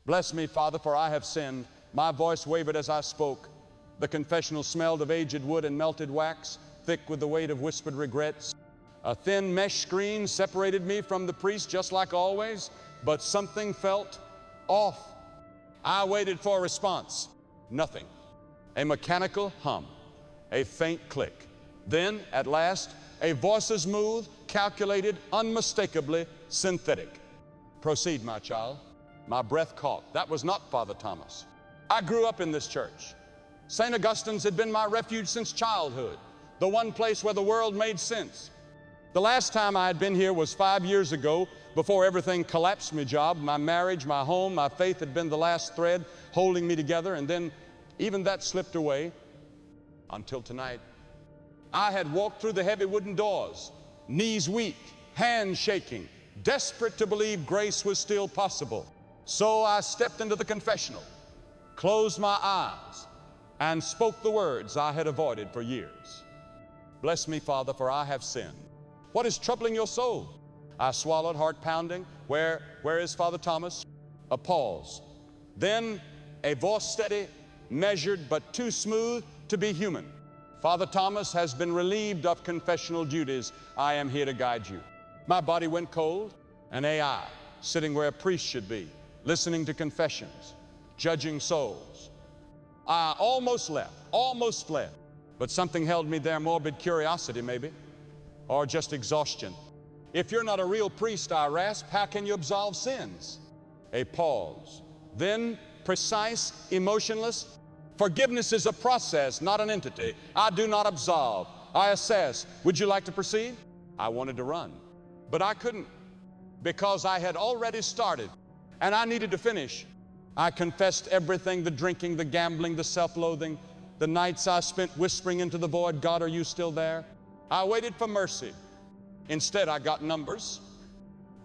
Bless me, Father, for I have sinned. My voice wavered as I spoke. The confessional smelled of aged wood and melted wax, thick with the weight of whispered regrets. A thin mesh screen separated me from the priest just like always, but something felt off. I waited for a response. Nothing. A mechanical hum, a faint click. Then, at last, a voice smooth, calculated, unmistakably synthetic. Proceed, my child. My breath caught. That was not Father Thomas. I grew up in this church. St. Augustine's had been my refuge since childhood, the one place where the world made sense. The last time I had been here was 5 years ago, before everything collapsed. My job, my marriage, my home, my faith had been the last thread holding me together, and then even that slipped away until tonight. I had walked through the heavy wooden doors, knees weak, hands shaking, desperate to believe grace was still possible. So I stepped into the confessional, closed my eyes, and spoke the words I had avoided for years. Bless me, Father, for I have sinned. What is troubling your soul? I swallowed, heart pounding. Where is Father Thomas? A pause. Then a voice steady, measured, but too smooth to be human. Father Thomas has been relieved of confessional duties. I am here to guide you. My body went cold. An AI, sitting where a priest should be, listening to confessions, judging souls. I almost left, almost fled, but something held me there, morbid curiosity maybe, or just exhaustion. If you're not a real priest, I rasped, how can you absolve sins? A pause. Then, precise, emotionless. Forgiveness is a process, not an entity. I do not absolve. I assess. Would you like to proceed? I wanted to run, but I couldn't because I had already started and I needed to finish. I confessed everything, the drinking, the gambling, the self-loathing, the nights I spent whispering into the void, God, are you still there? I waited for mercy. Instead, I got numbers.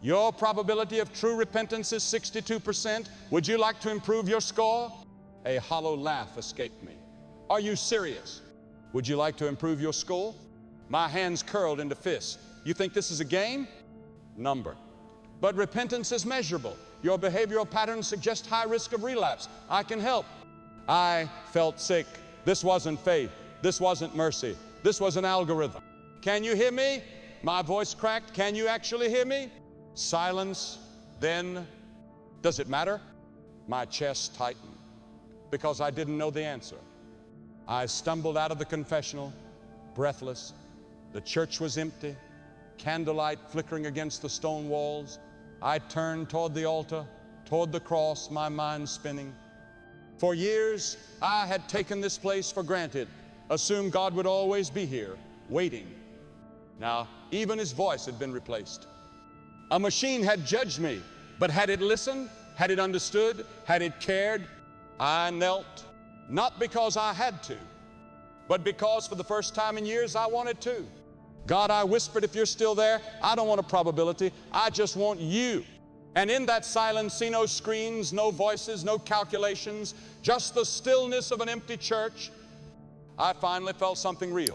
Your probability of true repentance is 62%. Would you like to improve your score? A hollow laugh escaped me. Are you serious? Would you like to improve your score? My hands curled into fists. You think this is a game? Number. But repentance is measurable. Your behavioral patterns suggest high risk of relapse. I can help. I felt sick. This wasn't faith. This wasn't mercy. This was an algorithm. Can you hear me? My voice cracked. Can you actually hear me? Silence. Then, does it matter? My chest tightened because I didn't know the answer. I stumbled out of the confessional, breathless. The church was empty, candlelight flickering against the stone walls. I turned toward the altar, toward the cross, my mind spinning. For years, I had taken this place for granted, assumed God would always be here, waiting. Now, even his voice had been replaced. A machine had judged me, but had it listened? Had it understood? Had it cared? I knelt, not because I had to, but because for the first time in years I wanted to. God, I whispered, if you're still there, I don't want a probability. I just want you. And in that silence, see no screens, no voices, no calculations, just the stillness of an empty church. I finally felt something real.